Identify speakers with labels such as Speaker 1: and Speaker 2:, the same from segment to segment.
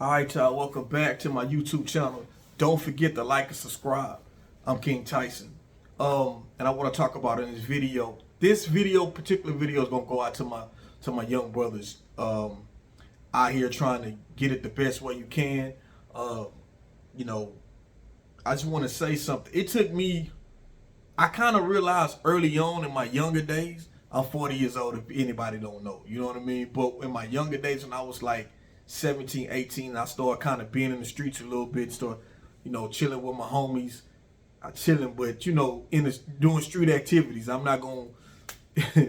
Speaker 1: All right, y'all, welcome back to my YouTube channel. Don't forget to like and subscribe. I'm King Tyson. And I want to talk about in this video. This particular video, is gonna go out to my young brothers out here trying to get it the best way you can. You know, I just want to say something. It took me. I kind of realized early on in my younger days. I'm 40 years old. If anybody don't know, you know what I mean. But in my younger days, when I was like 17, 18, I started kind of being in the streets a little bit, start, chilling with my homies. I chilling, but doing street activities. I'm not gonna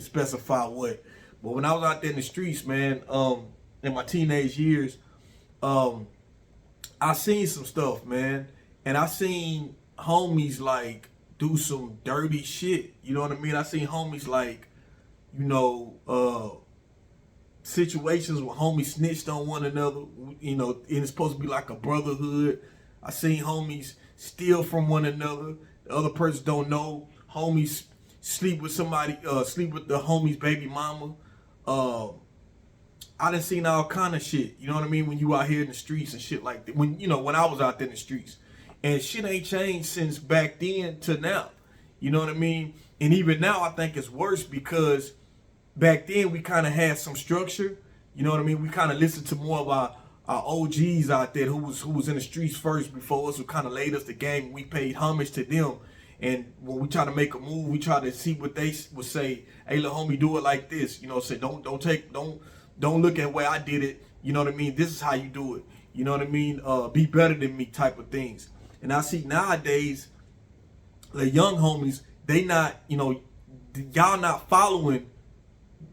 Speaker 1: specify what. But when I was out there in the streets, man, in my teenage years, I seen some stuff, man, and I seen homies like do some dirty shit. You know what I mean? I seen homies like, situations where homies snitched on one another, and it's supposed to be like a brotherhood. I seen homies steal from one another. The other person don't know. Homies sleep with somebody, sleep with the homie's baby mama. I done seen all kind of shit. You know what I mean? When you out here in the streets and shit like that. When I was out there in the streets. And shit ain't changed since back then to now. You know what I mean? And even now I think it's worse because back then we kind of had some structure. You know what I mean? We kind of listened to more of our OGs out there who was in the streets first before us, who kind of laid us the game. We paid homage to them. And when we try to make a move, we try to see what they would say. Hey, little homie, do it like this. Say don't look at where I did it. You know what I mean? This is how you do it. You know what I mean? Be better than me type of things. And I see nowadays, the young homies, they not, y'all not following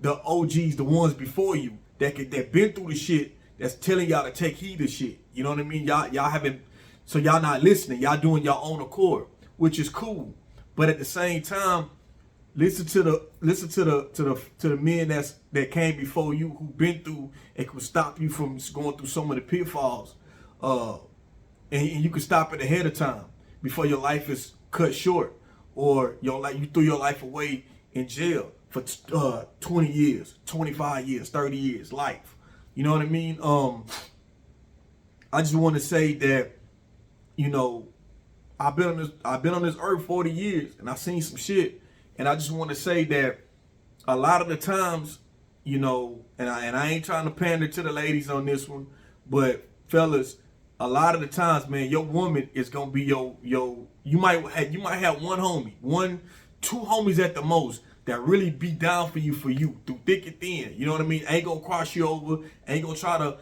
Speaker 1: the OGs, the ones before you that been through the shit, that's telling y'all to take heed of shit. You know what I mean? Y'all haven't, so y'all not listening. Y'all doing your own accord, which is cool. But at the same time, listen to the men that came before you, who been through and could stop you from going through some of the pitfalls. And you can stop it ahead of time before your life is cut short, or you threw your life away in jail for 20 years, 25 years, 30 years, life. You know what I mean? I just want to say that, I've been on this earth 40 years and I've seen some shit, and I just want to say that a lot of the times, and I ain't trying to pander to the ladies on this one, but fellas, a lot of the times, man, your woman is gonna be you might have one homie, two homies at the most that really be down for you through thick and thin. You know what I mean? Ain't gonna cross you over, ain't gonna try to,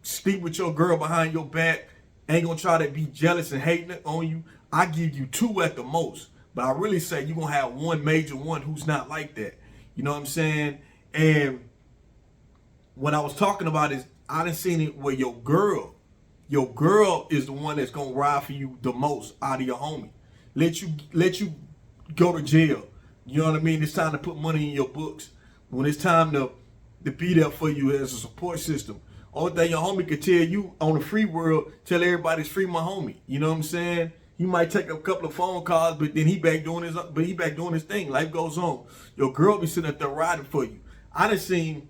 Speaker 1: sleep with your girl behind your back, ain't gonna try to be jealous and hating on you. I give you two at the most, but I really say you're gonna have one major one who's not like that. You know what I'm saying? And what I was talking about is, I done seen it where your girl is the one that's gonna ride for you the most out of your homie. Let you go to jail. You know what I mean? It's time to put money in your books. When it's time to be there for you as a support system. Only thing your homie could tell you on the free world, tell everybody it's free my homie. You know what I'm saying? He might take a couple of phone calls, but then he back doing his thing. Life goes on. Your girl be sitting up there riding for you. I done seen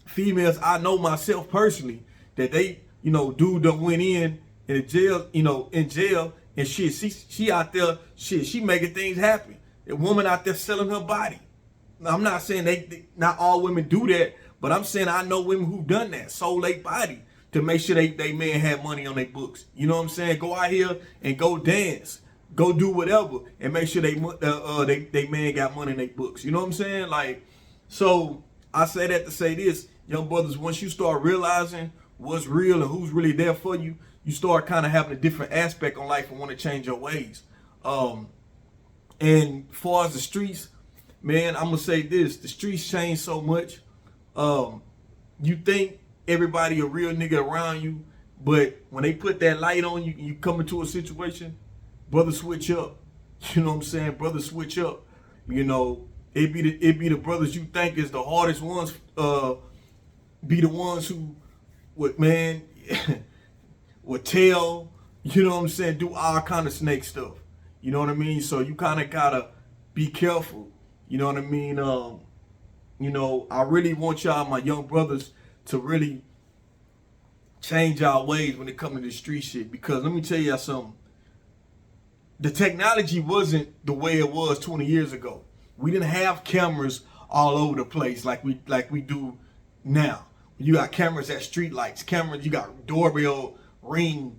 Speaker 1: females I know myself personally that they, dude done went in the jail, in jail, and shit, she out there, shit, she making things happen. A woman out there selling her body. Now, I'm not saying they not all women do that, but I'm saying I know women who've done that, sold their body to make sure they man had money on their books. You know what I'm saying? Go out here and go dance, go do whatever, and make sure they man got money in their books. You know what I'm saying? Like, so I say that to say this, young brothers, once you start realizing what's real and who's really there for you, you start kind of having a different aspect on life and want to change your ways. And as far as the streets, man, I'm gonna say this: the streets change so much. You think everybody a real nigga around you, but when they put that light on you, you come into a situation, brother, switch up. You know what I'm saying? Brother, switch up. It be the brothers you think is the hardest ones, be the ones who would would tell, you know what I'm saying, do all kind of snake stuff. You know what I mean? So you kind of gotta be careful. You know what I mean? I really want y'all, my young brothers, to really change our ways when it comes to this street shit. Because let me tell y'all something. The technology wasn't the way it was 20 years ago. We didn't have cameras all over the place like we do now. You got cameras at street lights, cameras, you got doorbell ring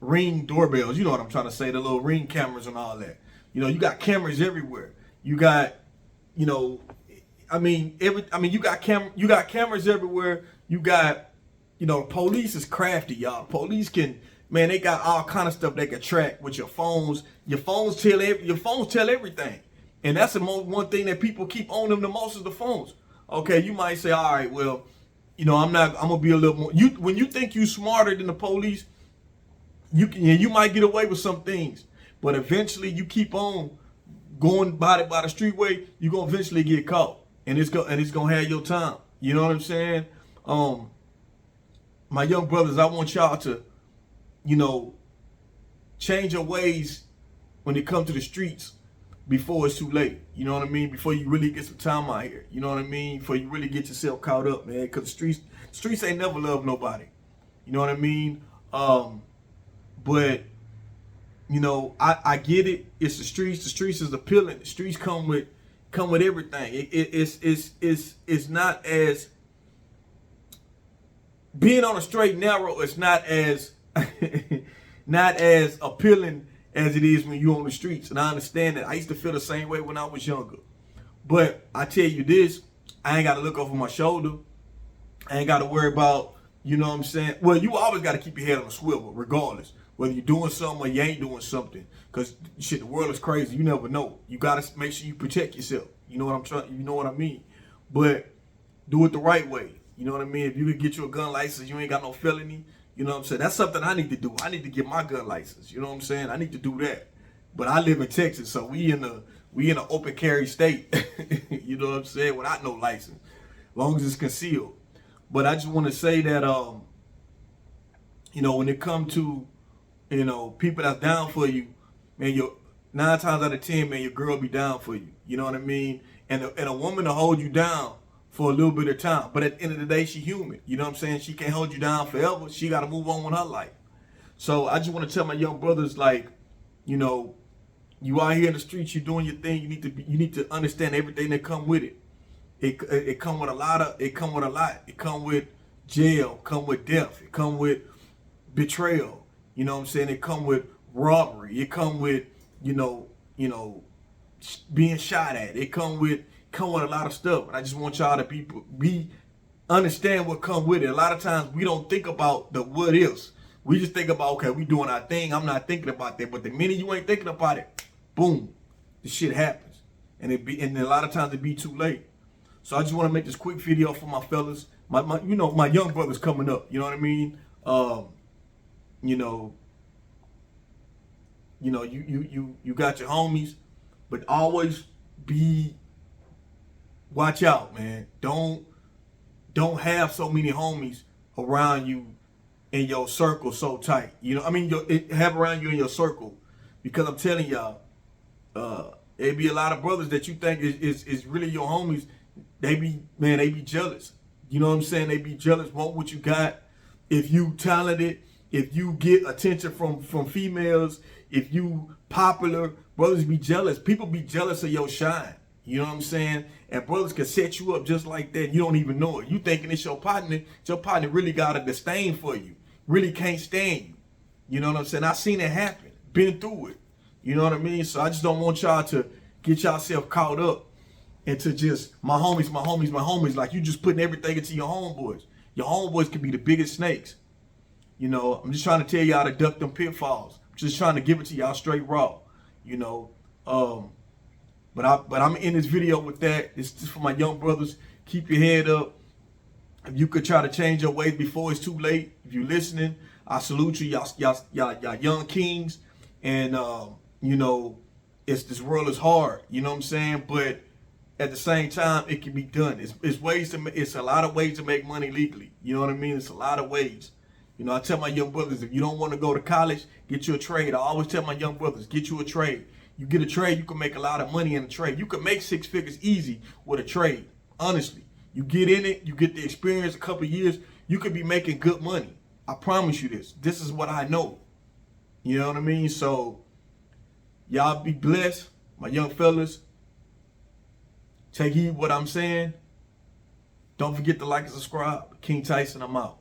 Speaker 1: ring doorbells, you know what I'm trying to say, the little ring cameras and all that. You know, you got cameras everywhere. You got, you know, you got cameras everywhere. You got, you know, police is crafty, y'all. Police can, man, they got all kind of stuff they can track with your phones. Your phones tell everything. And that's the one thing that people keep on them the most is the phones. Okay, you might say, all right, well, you know, I'm gonna be a little more. When you think you smarter than the police, you might get away with some things, but eventually you keep on going by the streetway, you're gonna eventually get caught, and it's gonna have your time. You know what I'm saying? My young brothers, I want y'all to, you know, change your ways when it comes to the streets before it's too late. You know what I mean? Before you really get some time out here. You know what I mean? Before you really get yourself caught up, man. Because the streets ain't never loved nobody. You know what I mean? But, you know, I get it. It's the streets. The streets is appealing. The streets come with everything. It's not as, being on a straight and narrow, it's not as not as appealing as it is when you're on the streets. And I understand that. I used to feel the same way when I was younger. But I tell you this, I ain't got to look over my shoulder. I ain't got to worry about, you know what I'm saying? Well, you always got to keep your head on a swivel, regardless. Whether you're doing something or you ain't doing something. Because, shit, the world is crazy. You never know. You got to make sure you protect yourself. You know what I mean? But do it the right way. You know what I mean? If you could get you a gun license, you ain't got no felony. You know what I'm saying? That's something I need to do. I need to get my gun license. You know what I'm saying? I need to do that. But I live in Texas, so we in an open carry state. You know what I'm saying? Without no license, as long as it's concealed. But I just want to say that, you know, when it comes to, you know, people that's down for you, man, 9 times out of 10, man, your girl be down for you. You know what I mean? And a woman to hold you down for a little bit of time. But at the end of the day, she human. You know what I'm saying? She can't hold you down forever. She got to move on with her life. So I just want to tell my young brothers, like, you know, you out here in the streets, you're doing your thing. You need to understand everything that come with it. It come with a lot. It come with jail, come with death. It come with betrayal. You know what I'm saying? It come with robbery. It come with, you know, being shot at. It come with a lot of stuff. And I just want y'all to understand what come with it. A lot of times we don't think about the what ifs. We just think about, okay, we doing our thing. I'm not thinking about that. But the minute you ain't thinking about it, boom, the shit happens. And a lot of times it be too late. So I just want to make this quick video for my fellas, my young brothers coming up. You know what I mean? You got your homies, but always watch out, man. Don't have so many homies around you in your circle so tight. You know, I mean, have around you in your circle, because I'm telling y'all, it be a lot of brothers that you think is really your homies. They be jealous. You know what I'm saying? They be jealous, want what you got. If you talented, if you get attention from females, if you popular, brothers be jealous. People be jealous of your shine. You know what I'm saying? And brothers can set you up just like that. You don't even know it. You thinking it's your partner. Your partner really got a disdain for you. Really can't stand you. You know what I'm saying? I seen it happen. Been through it. You know what I mean? So I just don't want y'all to get yourself caught up into just my homies. Like you just putting everything into your homeboys. Your homeboys can be the biggest snakes. You know, I'm just trying to tell y'all to duck them pitfalls. I'm just trying to give it to y'all straight raw. You know, but I'm in this video with that. It's just for my young brothers. Keep your head up. If you could try to change your ways before it's too late, if you're listening, I salute you, y'all young kings. And you know, this world is hard. You know what I'm saying? But at the same time, it can be done. It's a lot of ways to make money legally. You know what I mean? It's a lot of ways. You know, I tell my young brothers, if you don't want to go to college, get you a trade. I always tell my young brothers, get you a trade. You get a trade, you can make a lot of money in a trade. You can make 6 figures easy with a trade. Honestly, You get in it, you get the experience a couple of years, you could be making good money. I promise you this. This is what I know. You know what I mean? So, y'all be blessed, my young fellas. Take heed what I'm saying. Don't forget to like and subscribe. King Tyson, I'm out.